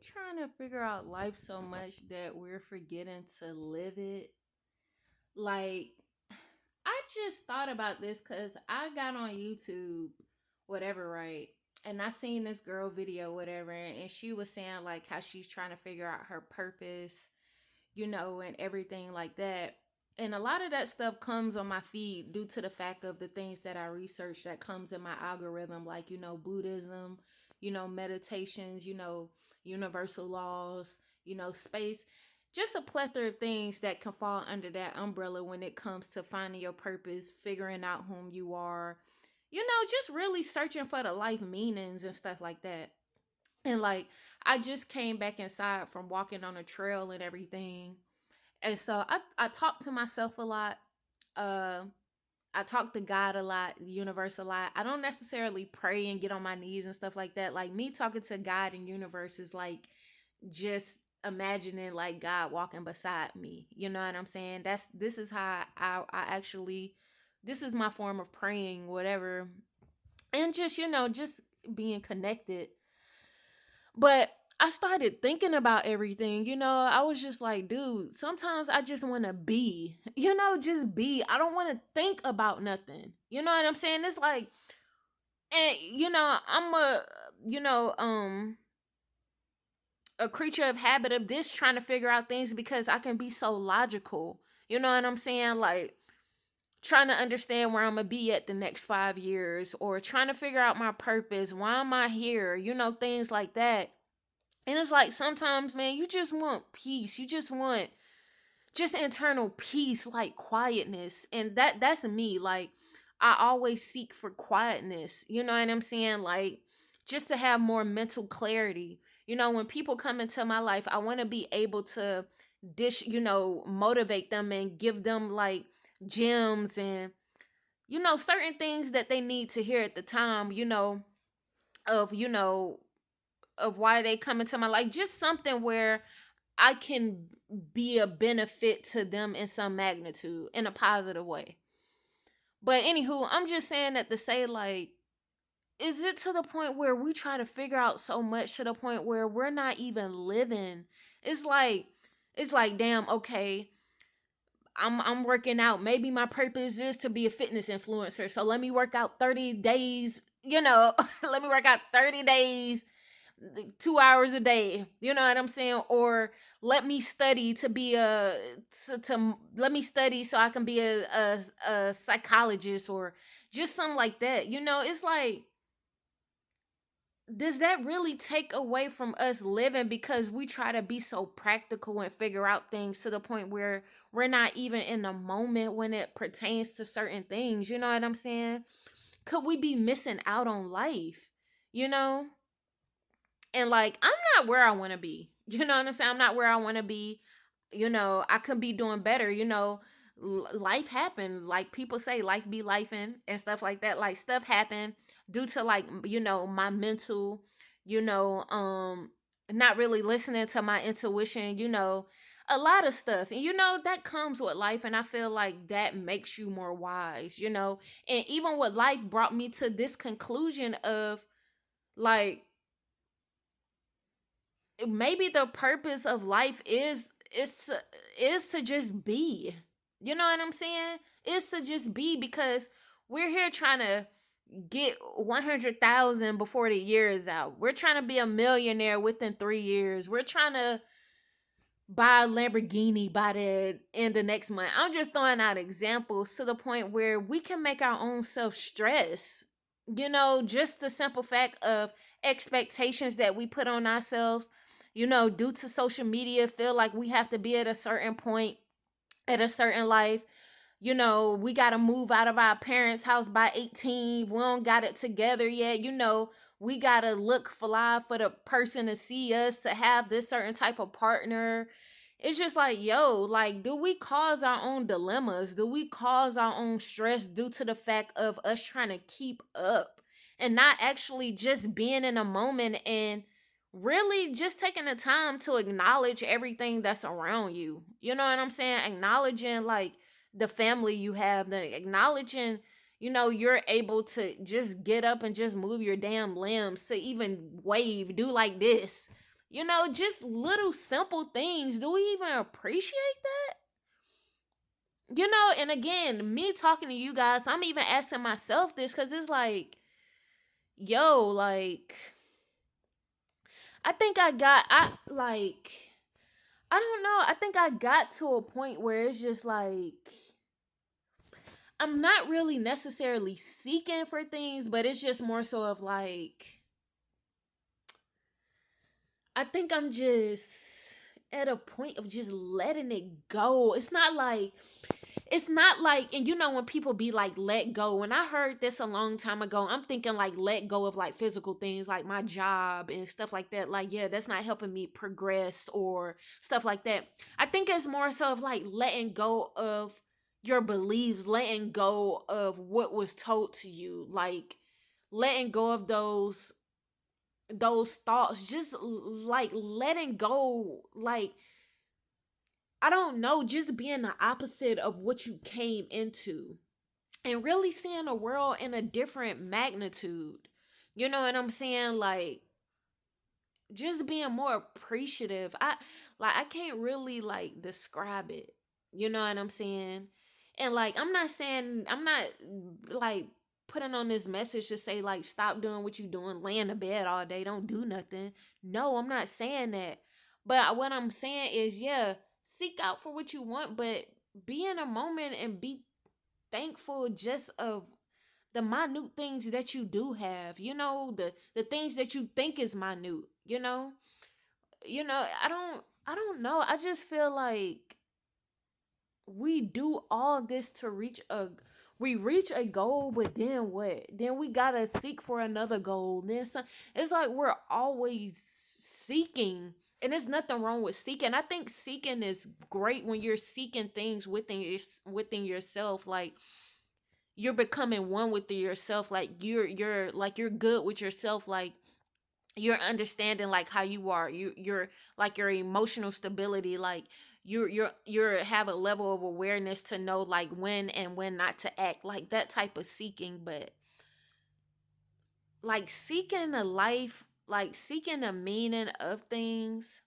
trying to figure out life so much that we're forgetting to live it. Like, I just thought about this because I got on YouTube, whatever, right? And I seen this girl video, whatever, and she was saying like how she's trying to figure out her purpose, and everything like that. And a lot of that stuff comes on my feed due to the fact of the things that I research that comes in my algorithm, like, Buddhism, meditations, universal laws, space. Just a plethora of things that can fall under that umbrella when it comes to finding your purpose, figuring out whom you are, just really searching for the life meanings and stuff like that. And like, I just came back inside from walking on a trail and everything, and so I talk to myself a lot. Uh, I talk to God a lot, the universe a lot. I don't necessarily pray and get on my knees and stuff like that. Like, me talking to God and universe is like just imagining like God walking beside me. You know what I'm saying? This is how I actually, this is my form of praying, whatever, and just just being connected. But I started thinking about everything. I was just like, dude, sometimes I just want to be, just be. I don't want to think about nothing. You know what I'm saying? It's like, and I'm you know, um, a creature of habit of this, trying to figure out things because I can be so logical. You know what I'm saying? Like, trying to understand where I'm gonna be at the next 5 years, or trying to figure out my purpose. Why am I here? Things like that. And it's like, sometimes, man, you just want peace. You just want just internal peace, like quietness. And that's me. Like, I always seek for quietness. You know what I'm saying? Like, just to have more mental clarity. When people come into my life, I want to be able to motivate them and give them like gems and certain things that they need to hear at the time, of of why they come into my life. Just something where I can be a benefit to them in some magnitude, in a positive way. But anywho, I'm just saying that to say, like, is it to the point where we try to figure out so much to the point where we're not even living? It's like, damn, okay, I'm working out. Maybe my purpose is to be a fitness influencer. So let me work out 30 days, let me work out 30 days, 2 hours a day. You know what I'm saying? Or let me study to be to let me study so I can be a psychologist, or just something like that. It's like, does that really take away from us living because we try to be so practical and figure out things to the point where we're not even in the moment when it pertains to certain things? You know what I'm saying? Could we be missing out on life? You know? And like, I'm not where I want to be. You know what I'm saying? I'm not where I want to be. I could be doing better. Life happened. Like, people say, life be lifing and stuff like that. Like, stuff happened due to like, my mental, you know, um, not really listening to my intuition, a lot of stuff. And that comes with life. And I feel like that makes you more wise, and even with life brought me to this conclusion of like, maybe the purpose of life is to just be. You know what I'm saying? Is to just be, because we're here trying to get 100,000 before the year is out. We're trying to be a millionaire within 3 years. We're trying to buy a Lamborghini by the end of next month. I'm just throwing out examples to the point where we can make our own self stress. Just the simple fact of expectations that we put on ourselves, due to social media, feel like we have to be at a certain point, at a certain life. We got to move out of our parents' house by 18. We don't got it together yet. We got to look fly for the person to see us, to have this certain type of partner. It's just like, yo, like, do we cause our own dilemmas? Do we cause our own stress due to the fact of us trying to keep up and not actually just being in a moment and really just taking the time to acknowledge everything that's around you? You know what I'm saying? Acknowledging like the family you have, then acknowledging, you're able to just get up and just move your damn limbs, to even wave, do like this. Just little simple things. Do we even appreciate that? And again, me talking to you guys, I'm even asking myself this because it's like, yo, like, I think I don't know. I think I got to a point where it's just like, I'm not really necessarily seeking for things, but it's just more so of like, I think I'm just at a point of just letting it go. It's not like, and when people be like, let go, when I heard this a long time ago, I'm thinking like, let go of like physical things like my job and stuff like that. Like, yeah, that's not helping me progress or stuff like that. I think it's more so of like letting go of your beliefs, letting go of what was told to you, like letting go of those thoughts, just like letting go, like, I don't know, just being the opposite of what you came into and really seeing the world in a different magnitude. You know what I'm saying? Like, just being more appreciative. I can't really like describe it. You know what I'm saying? And like, I'm not like putting on this message to say like, stop doing what you doing, lay in the bed all day, don't do nothing. No, I'm not saying that. But what I'm saying is, yeah, seek out for what you want, but be in a moment and be thankful just of the minute things that you do have. The things that you think is minute. I don't know. I just feel like we do all this to reach a goal, but then what? Then we gotta seek for another goal. Then some, it's like we're always seeking. And there's nothing wrong with seeking. I think seeking is great when you're seeking things within yourself. Like, you're becoming one with yourself. Like, you're good with yourself. Like, you're understanding like how you are. You're like your emotional stability. Like, you're have a level of awareness to know like when and when not to act, like that type of seeking. But like seeking a life, like seeking a meaning of things,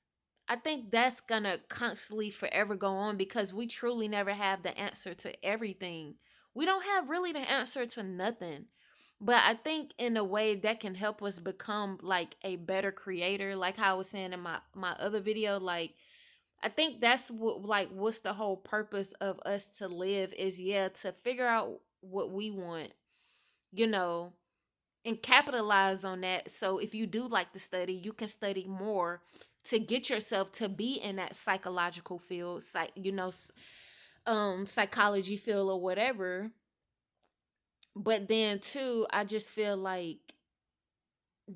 I think that's gonna constantly forever go on because we truly never have the answer to everything. We don't have really the answer to nothing. But I think in a way that can help us become like a better creator, like how I was saying in my other video. Like, I think that's what's the whole purpose of us to live is, yeah, to figure out what we want, you know, and capitalize on that. So if you do like to study, you can study more to get yourself to be in that psychological field, psychology field or whatever. But then too, I just feel like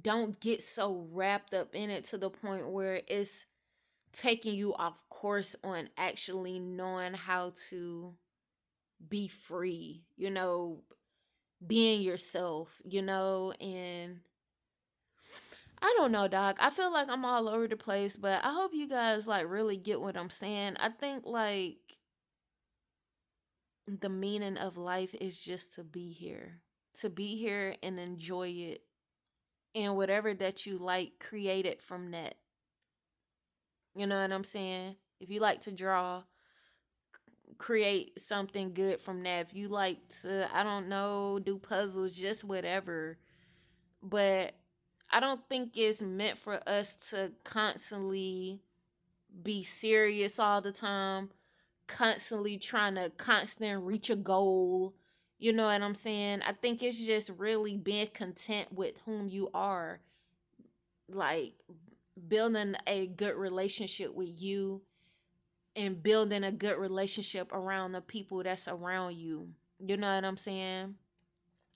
don't get so wrapped up in it to the point where it's taking you off course on actually knowing how to be free, being yourself, and I don't know, doc. I feel like I'm all over the place, but I hope you guys like really get what I'm saying. I think like the meaning of life is just to be here and enjoy it, and whatever that you like, create it from that. You know what I'm saying? If you like to draw, create something good from that. If you like to, I don't know, do puzzles, just whatever. But I don't think it's meant for us to constantly be serious all the time, constantly trying to constantly reach a goal. You know what I'm saying? I think it's just really being content with whom you are, like building a good relationship with you and building a good relationship around the people that's around you. You know what I'm saying?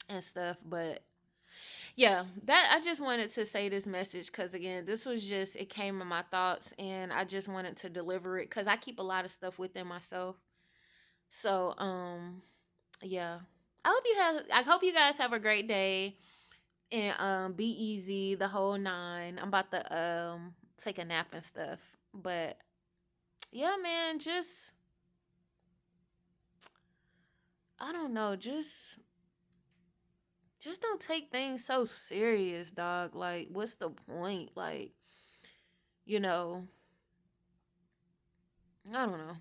And stuff. But yeah, that I just wanted to say this message because again, this was just it came in my thoughts and I just wanted to deliver it because I keep a lot of stuff within myself. So yeah. I hope you guys have a great day and be easy the whole nine. I'm about to take a nap and stuff. But yeah, man, just I don't know, just don't take things so serious, dog. Like, what's the point? Like, you know, I don't know.